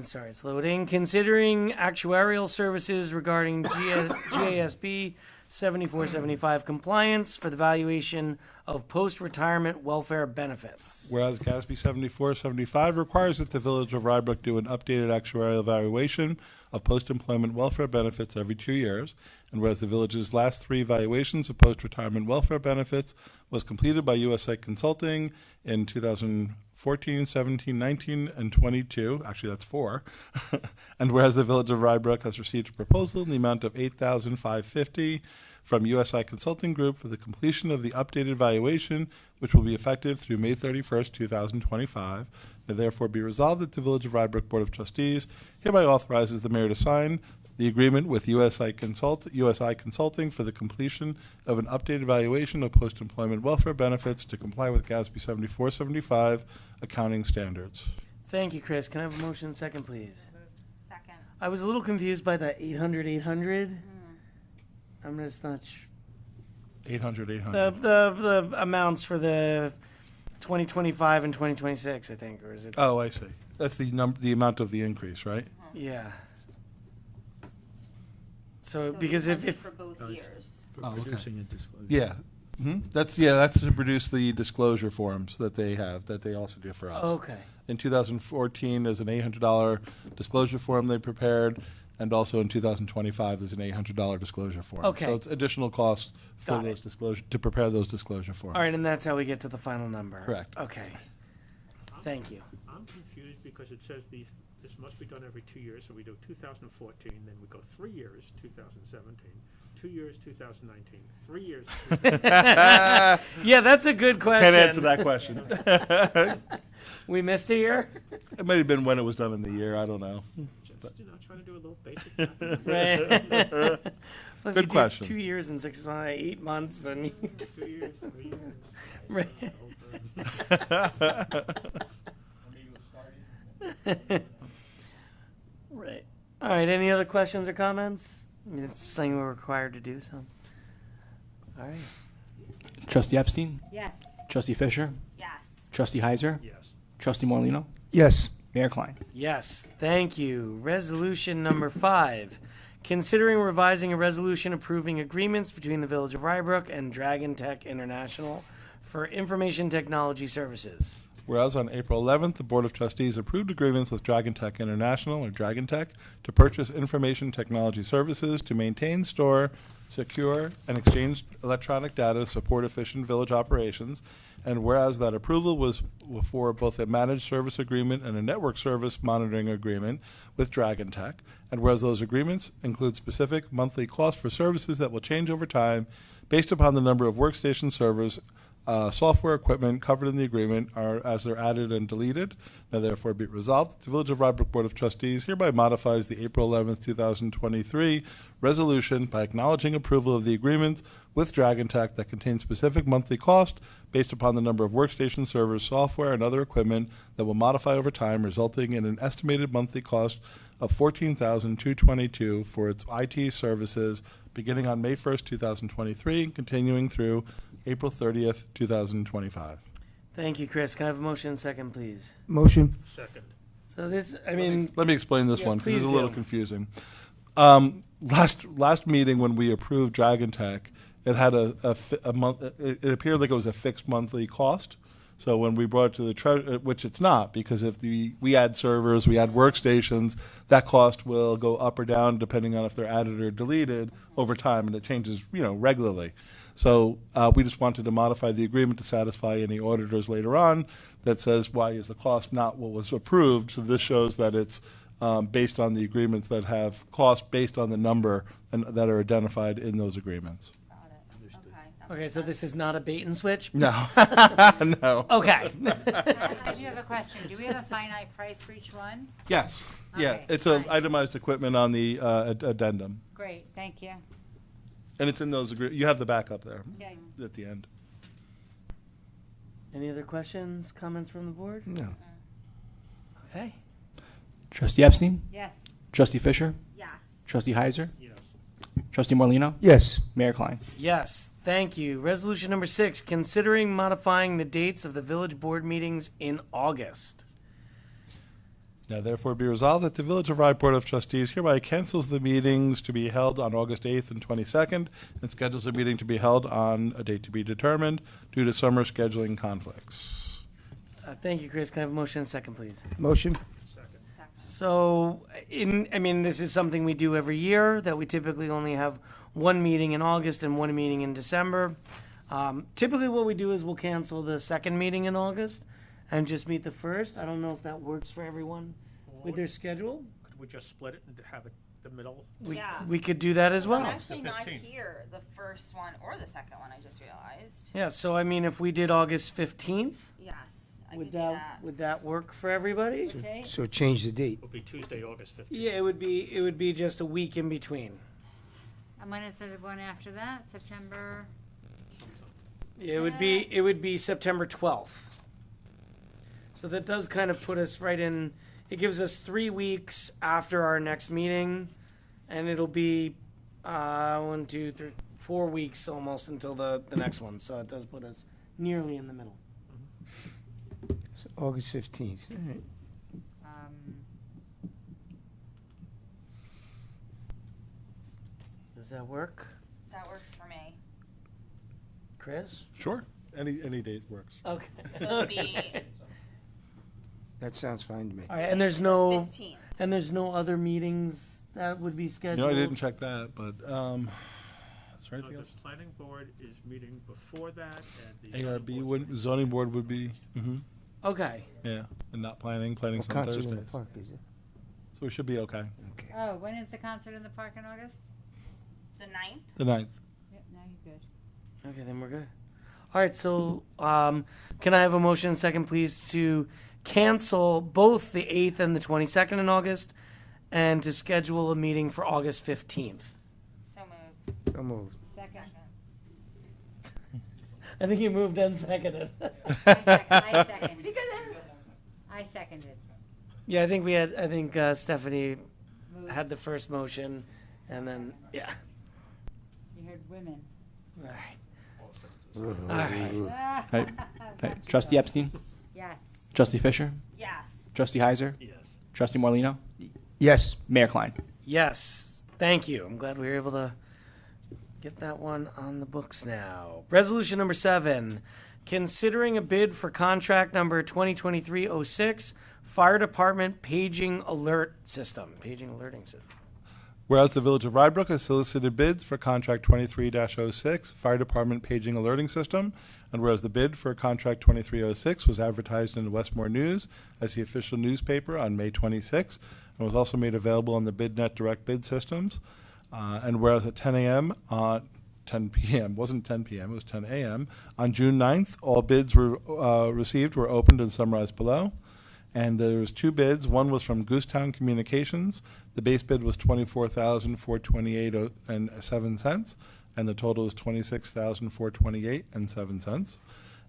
Sorry, it's loading. Considering actuarial services regarding GASB 7475 compliance for the valuation of post-retirement welfare benefits. Whereas GASB 7475 requires that the Village of Rybrook do an updated actuarial evaluation of post-employment welfare benefits every 2 years, and whereas the Village's last 3 valuations of post-retirement welfare benefits was completed by USI Consulting in 2014, 17, 19, and 22. Actually, that's 4. And whereas the Village of Rybrook has received a proposal in the amount of $8,550 from USI Consulting Group for the completion of the updated valuation, which will be effective through May 31st, 2025. Now therefore be resolved that the Village of Rybrook Board of Trustees hereby authorizes the mayor to sign the agreement with USI Consulting for the completion of an updated valuation of post-employment welfare benefits to comply with GASB 7475 accounting standards. Thank you, Chris. Can I have a motion second, please? Second. I was a little confused by the 800. I'm just not sure. 800. The amounts for the 2025 and 2026, I think, or is it? Oh, I see. That's the amount of the increase, right? Yeah. So, So because it's if for both years. For Oh, okay. producing a disclosure. Yeah. That's to produce the disclosure forms that they have, that they also do for us. okay. In 2014, there's an $800 disclosure form they prepared, and also in 2025, there's an $800 disclosure form. Okay. So it's additional cost for Got those it. disclosure, to prepare those disclosure forms. All right, and that's how we get to the final number. Correct. Okay. Thank you. I'm confused because it says this must be done every 2 years, so we do 2014, then we go 3 years, 2017, 2 years, 2019, 3 years. Yeah, that's a good question. Can't answer that question. We missed a year? It might have been when it was done in the year, I don't know. Just, trying to do a little basic math. Right. Well, if Good you do question. 2 years and 8 months, then you 2 years, 3 years. Right. Right. All right, any other questions or comments? I mean, it's something we're required to do, so. All right. Trustee Epstein? Yes. Trustee Fisher? Yes. Trustee Heiser? Yes. Trustee Morlino, Yes. Mayor Klein? Yes, thank you. Resolution number 5. Considering revising a resolution approving agreements between the Village of Rybrook and Dragon Tech International for information technology services. Whereas on April 11th, the Board of Trustees approved agreements with Dragon Tech International, or Dragon Tech, to purchase information technology services to maintain, store, secure, and exchange electronic data to support efficient village operations. And whereas that approval was for both a managed service agreement and a network service monitoring agreement with Dragon Tech, and whereas those agreements include specific monthly costs for services that will change over time based upon the number of workstation servers, software equipment covered in the agreement are as they're added and deleted. Now therefore be it resolved that the Village of Rybrook Board of Trustees hereby modifies the April 11th, 2023 resolution by acknowledging approval of the agreement with Dragon Tech that contains specific monthly cost based upon the number of workstation servers, software, and other equipment that will modify over time, resulting in an estimated monthly cost of $14,222 for its IT services beginning on May 1st, 2023 and continuing through April 30th, 2025. Thank you, Chris. Can I have a motion and second, please? Motion. Second. So this, I mean, Let me explain this Yeah, one because it's a please little do. confusing. Last meeting when we approved Dragon Tech, it had a month. It appeared like it was a fixed monthly cost. So when we brought it to the treasurer, which it's not, because if we add servers, we add workstations, that cost will go up or down depending on if they're added or deleted over time, and it changes, regularly. So we just wanted to modify the agreement to satisfy any auditors later on that says, why is the cost not what was approved? So this shows that it's based on the agreements that have cost based on the number and that are identified in those agreements. Got it. Okay. that okay, makes so sense. this is not a bait and switch? No, no. Okay. I do have a question. Do we have a finite price for each one? Yes, yeah, Okay, it's a fine. itemized equipment on the addendum, Great, thank you. and it's in those you have the backup there Okay. at the end. Any other questions, comments from the board? No. Okay. Trustee Epstein? Yes. Trustee Fisher? Yes. Trustee Heiser? Yes. Trustee Morlino, Yes. Mayor Klein? Yes, thank you. Resolution number 6, considering modifying the dates of the village board meetings in August. Now therefore be resolved that the Village of Rye Board of Trustees hereby cancels the meetings to be held on August 8th and 22nd and schedules a meeting to be held on a date to be determined due to summer scheduling conflicts. Thank you, Chris. Can I have a motion and second, please? Motion. So, this is something we do every year, that we typically only have one meeting in August and one meeting in December. Typically what we do is we'll cancel the second meeting in August and just meet the first. I don't know if that works for everyone with their schedule. Could we just split it and have it the middle? Yeah. We could do that as I'm well. actually The not 15th. here the first one or the second one, I just realized. Yeah, so if we did August 15th, Yes, I would could do that, that. would that work for everybody? Okay. So change the date. It'll be Tuesday, August 15th. Yeah, it would be just a week in between. And when is the one after that? September? It would be September 12th. So that does kind of put us right in, it gives us 3 weeks after our next meeting, and it'll be 1, 2, 3, 4 weeks almost until the next one. So it does put us nearly in the middle. So August 15th. All right. Does that work, That works for me. Chris? Sure, any date works. Okay. So it'll be That sounds fine to me. All right, and there's no 15th. other meetings that would be scheduled. No, I didn't check that, but is there anything The else? planning board is meeting before that, and the. zoning ARB board's would, meeting zoning board would be, Okay. yeah, and not planning's What on concert in the Thursdays. park is it? So we should be okay. Okay. Oh, when is the concert in the park in August? The 9th? The 9th. Yep, now you're good. Okay, then we're good. All right, so can I have a motion second, please, to cancel both the 8th and the 22nd in August and to schedule a meeting for August 15th? So moved. So moved. Second. I think you moved and seconded. I second. I seconded. Yeah, I think Stephanie had the first motion, and then, yeah. You heard women. All right. All right. Hey, Trustee Epstein? Yes. Trustee Fisher? Yes. Trustee Heiser? Yes. Trustee Morlino, Yes. Mayor Klein? Yes, thank you. I'm glad we were able to get that one on the books now. Resolution number 7, considering a bid for contract number 2023-06, Fire Department Paging Alerting System. Whereas the Village of Rybrook has solicited bids for contract 23-06, Fire Department Paging Alerting System, and whereas the bid for contract 2306 was advertised in the Westmore News as the official newspaper on May 26 and was also made available on the BidNet direct bid systems, and whereas at 10 a.m. on 10 p.m. wasn't 10 p.m. it was 10 a.m. on June 9th, all bids were received were opened and summarized below. And there was two bids. One was from Goosetown Communications. The base bid was $24,428.07, and the total was $26,428.07.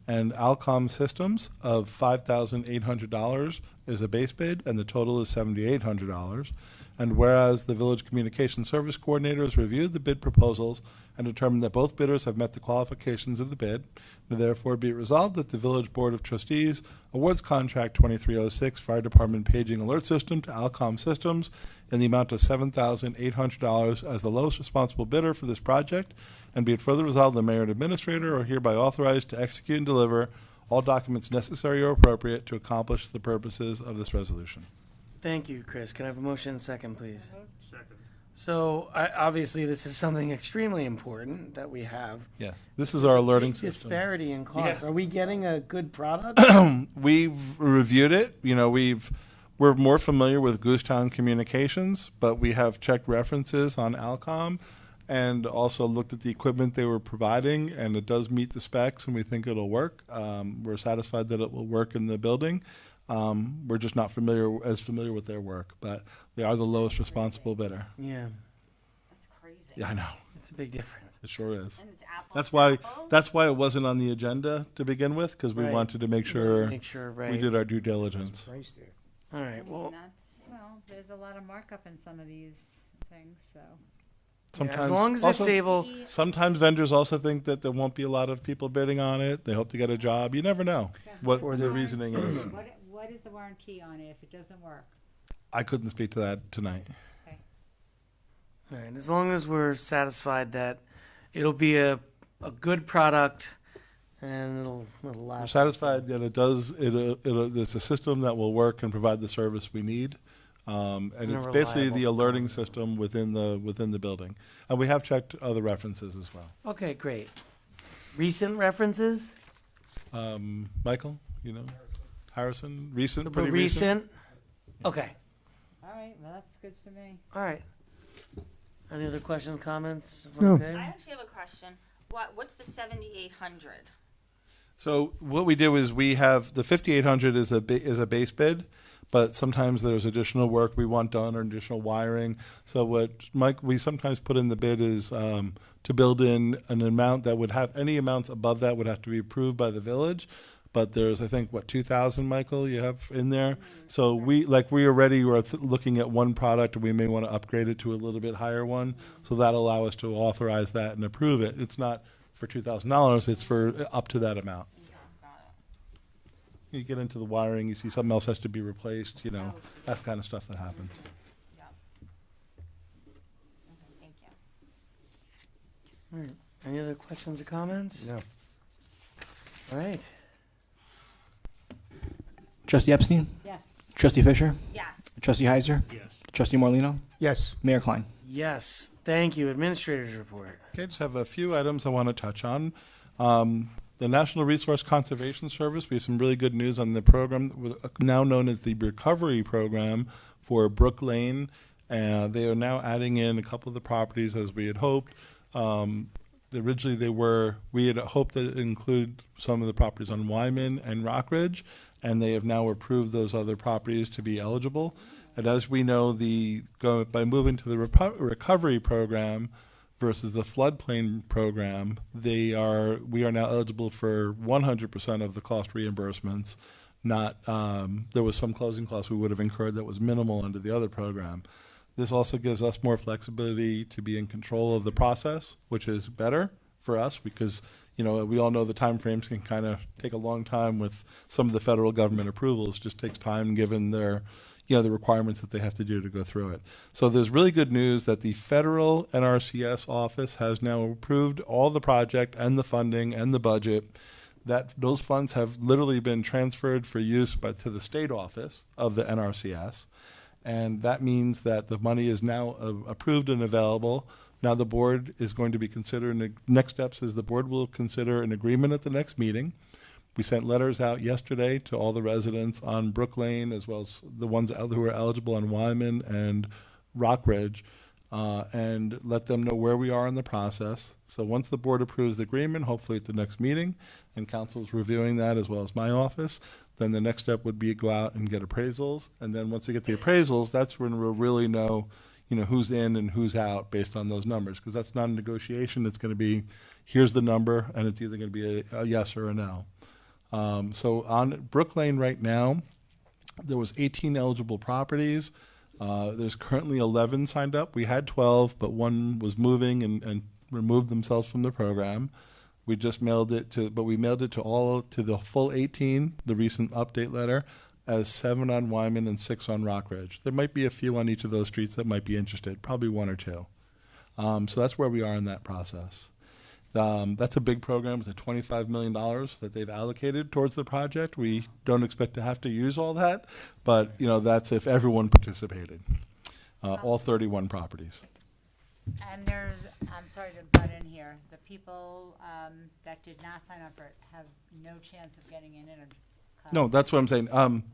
And Alcom Systems of $5,800 is a base bid, and the total is $7,800. And whereas the Village Communication Service Coordinators reviewed the bid proposals and determined that both bidders have met the qualifications of the bid, therefore be it resolved that the Village Board of Trustees awards contract 2306 Fire Department Paging Alert System to Alcom Systems in the amount of $7,800 as the lowest responsible bidder for this project, and be it further resolved the Mayor and Administrator are hereby authorized to execute and deliver all documents necessary or appropriate to accomplish the purposes of this resolution. Thank you, Chris. Can I have a motion and second, please? Second. So obviously, this is something extremely important that we have. Yes, this is our alerting Big system. disparity in cost. Yeah. Are we getting a good product? We've reviewed it. You know, we're more familiar with Goosetown Communications, but we have checked references on Alcom and also looked at the equipment they were providing, and it does meet the specs, and we think it'll work. We're satisfied that it will work in the building. We're just not familiar with their work, but they are the lowest responsible bidder. Yeah, That's crazy. Yeah, I know. it's a big difference. It sure is. And it's apples That's to why. apples? That's why it wasn't on the agenda to begin with, because we Right. wanted to make sure Make sure, right? we did our due diligence. Price there. All right. I mean, Well, that's- Well, there's a lot of markup in some of these things, so. Sometimes, as long as also, it's able. sometimes vendors also think that there won't be a lot of people bidding on it. They hope to get a job. You never know what Or the the- reasoning is. What is the warranty on it if it doesn't work? I couldn't speak to that tonight. All right. As long as we're satisfied that it'll be a good product and it'll last. We're satisfied that it does. It's a system that will work and provide the service we need. And And a it's basically the reliable alerting system within the building. And we have checked other references as well. Okay, great. Recent references? Michael, Harrison, recent, But pretty recent. Okay. All right, well, that's good for me. All right. Any other questions, comments? No. Okay. I actually have a question. What's the 7,800? So what we did was we have the 5,800 is a base bid, but sometimes there's additional work we want done or additional wiring. So what we sometimes put in the bid is to build in an amount that would have any amounts above that would have to be approved by the village. But there's, I think, 2,000, Michael, you have in there. So we already were looking at one product, and we may want to upgrade it to a little bit higher one. So that'll allow us to authorize that and approve it. It's not for $2,000; it's for up to that amount. Got You get into the wiring, you see something else has to be replaced. That's the kind of stuff that happens. it. Yep. Okay, thank you. All right. Any other questions or comments? No. All right. Trustee Epstein? Yes. Trustee Fisher? Yes. Trustee Heiser? Yes. Trustee Morlino, Yes. Mayor Klein? Yes. Thank you. Administrator's report. Okay, I just have a few items I want to touch on. The National Resource Conservation Service, we have some really good news on the program, now known as the Recovery Program for Brook Lane. They are now adding in a couple of the properties as we had hoped. Originally we had hoped that it included some of the properties on Wyman and Rockridge, and they have now approved those other properties to be eligible. And as we know, by moving to the recovery program versus the floodplain program, we are now eligible for 100% of the cost reimbursements. Not there was some closing costs we would have incurred that was minimal under the other program. This also gives us more flexibility to be in control of the process, which is better for us because we all know the time frames can kind of take a long time with some of the federal government approvals. It just takes time given their the requirements that they have to do to go through it. So there's really good news that the federal NRCS office has now approved all the project and the funding and the budget. those funds have literally been transferred for use to the state office of the NRCS. And that means that the money is now approved and available. Now the board is going to be considering, next steps is the board will consider an agreement at the next meeting. We sent letters out yesterday to all the residents on Brook Lane, as well as the ones who are eligible on Wyman and Rockridge, and let them know where we are in the process. So once the board approves the agreement, hopefully at the next meeting, and council's reviewing that as well as my office, then the next step would be go out and get appraisals. And then once we get the appraisals, that's when we'll really know, who's in and who's out based on those numbers. Because that's not a negotiation. It's going to be, here's the number, and it's either going to be a yes or a no. So on Brook Lane right now, there was 18 eligible properties. There's currently 11 signed up. We had 12, but one was moving and removed themselves from the program. We just mailed it to the full 18, the recent update letter, as 7 on Wyman and 6 on Rockridge. There might be a few on each of those streets that might be interested, probably 1 or 2. So that's where we are in that process. That's a big program. It's a $25 million that they've allocated towards the project. We don't expect to have to use all that, but that's if everyone participated, all 31 properties. And I'm sorry to butt in here, the people that did not sign up for it have no chance of getting in it or just No, that's what I'm saying.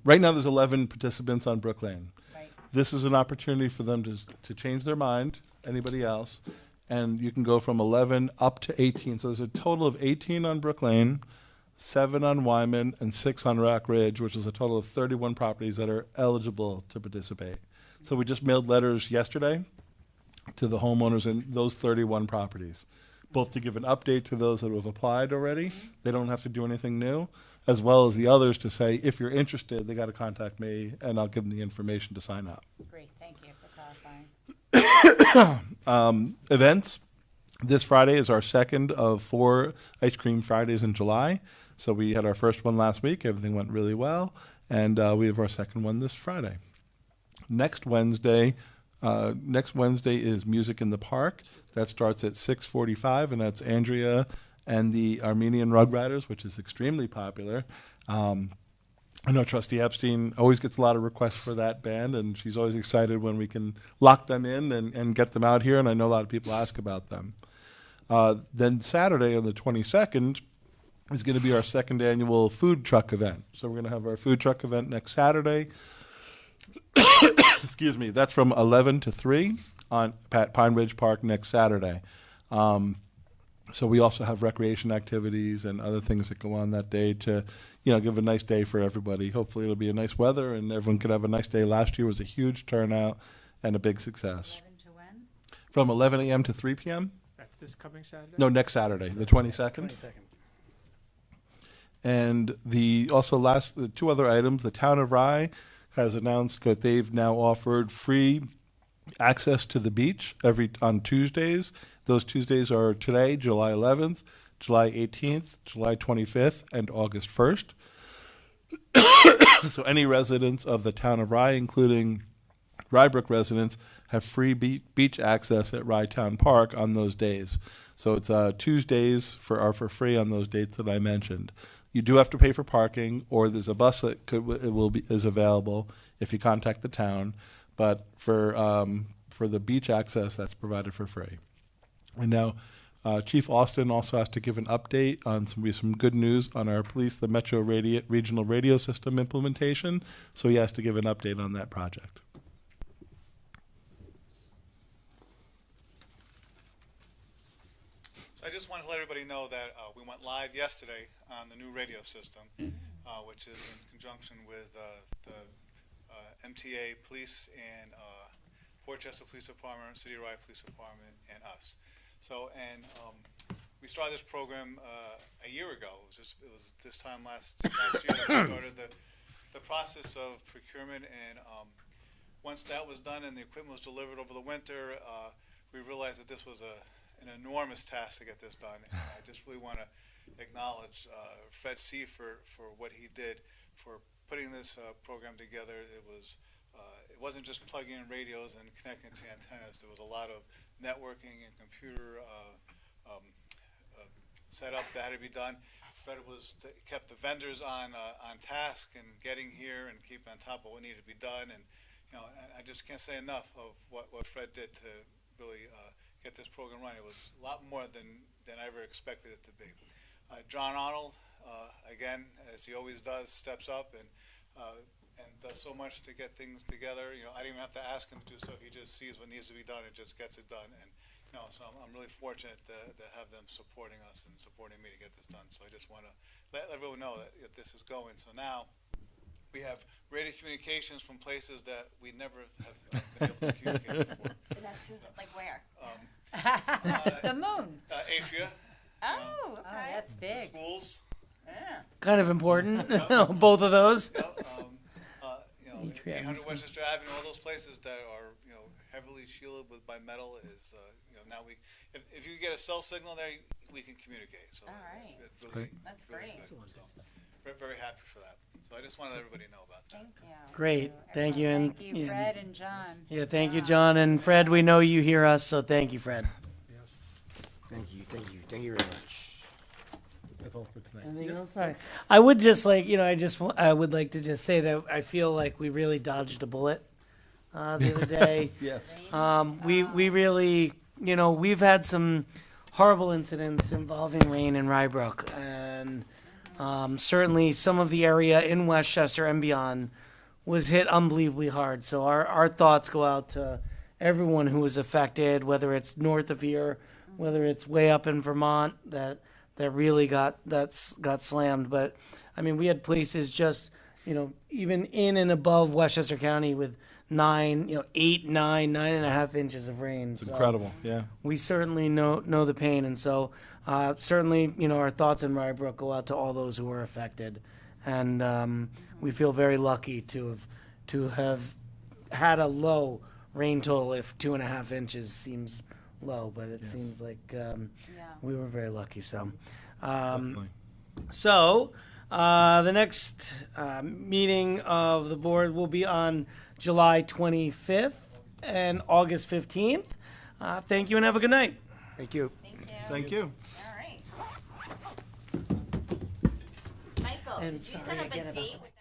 Right now there's 11 participants on Brook Lane. right? This is an opportunity for them to change their mind, anybody else, and you can go from 11 up to 18. So there's a total of 18 on Brook Lane, 7 on Wyman, and 6 on Rock Ridge, which is a total of 31 properties that are eligible to participate. So we just mailed letters yesterday to the homeowners in those 31 properties, both to give an update to those that have applied already. They don't have to do anything new, as well as the others to say, if you're interested, they got to contact me, and I'll give them the information to sign up. Great, thank you for clarifying. Events. This Friday is our second of 4 Ice Cream Fridays in July. So we had our first one last week. Everything went really well. And we have our second one this Friday. Next Wednesday is Music in the Park. That starts at 6:45, and that's Andrea and the Armenian Rug Riders, which is extremely popular. I know Trustee Epstein always gets a lot of requests for that band, and she's always excited when we can lock them in and get them out here, and I know a lot of people ask about them. Then Saturday on the 22nd is going to be our second annual food truck event. So we're going to have our food truck event next Saturday. Excuse me, that's from 11 to 3 on Pine Ridge Park next Saturday. So we also have recreation activities and other things that go on that day to, give a nice day for everybody. Hopefully it'll be a nice weather and everyone could have a nice day. Last year was a huge turnout and a big success. 11 to when? From 11 a.m. to 3 p.m.? That's this coming Saturday? No, next Saturday, the 22nd. And the 2 other items, the Town of Rye has announced that they've now offered free access to the beach on Tuesdays. Those Tuesdays are today, July 11th, July 18th, July 25th, and August 1st. So any residents of the Town of Rye, including Rybrook residents, have free beach access at Rye Town Park on those days. So it's Tuesdays are for free on those dates that I mentioned. You do have to pay for parking, or there's a bus that is available if you contact the town. But for the beach access, that's provided for free. And now, Chief Austin also has to give an update on some good news on our the Metro Regional Radio System implementation. So he has to give an update on that project. I just wanted to let everybody know that we went live yesterday on the new radio system, which is in conjunction with the MTA Police and Port Chester Police Department, City of Rye Police Department, and us. So, we started this program a year ago. It was this time last year that we started the process of procurement, and once that was done and the equipment was delivered over the winter, we realized that this was an enormous task to get this done. And I just really want to acknowledge Fred C. for what he did for putting this program together. It wasn't just plugging in radios and connecting to antennas. There was a lot of networking and computer setup that had to be done. Fred kept the vendors on task and getting here and keeping on top of what needed to be done. And I just can't say enough of what Fred did to really get this program running. It was a lot more than I ever expected it to be. John Arnold, again, as he always does, steps up and does so much to get things together. I didn't even have to ask him to do stuff. He just sees what needs to be done and just gets it done. And so I'm really fortunate to have them supporting us and supporting me to get this done. So I just want to let everyone know that this is going. So now we have radio communications from places that we never have been able to communicate before. Like where? The moon. Atria, Oh, Oh, okay. that's big. schools. Yeah. Kind of important, both of those. 800 Westchester Avenue, all those places that are heavily shielded by metal is now if you get a cell signal there, we can communicate. So All right. it's really, That's really great. good. So we're very happy for that. So I just wanted everybody to know about that. Thank you. Great, thank you, and Thank you, Fred and John. yeah, thank you, John and Fred. We know you hear us, so thank you, Fred. Thank you very much. That's all for tonight. Anything else? All right. I would just like, I would like to just say that I feel like we really dodged a bullet the other day. Yes. We really, we've had some horrible incidents involving rain in Rye Brook, and certainly some of the area in Westchester and beyond was hit unbelievably hard. So our thoughts go out to everyone who was affected, whether it's north of here, whether it's way up in Vermont that really got slammed. But I mean, we had places just, even in and above Westchester County with 8, 9, 9.5 inches of rain. It's incredible. Yeah. We certainly know the pain, and so certainly, our thoughts in Rye Brook go out to all those who were affected, and we feel very lucky to have had a low rain total. If 2.5 inches seems low, but it seems like we were very lucky. So, Definitely. so the next meeting of the board will be on July 25th and August 15th. Thank you and have a good night. Thank you. Thank you. Thank you. All right. Michael, And did you sorry set up again a about date the with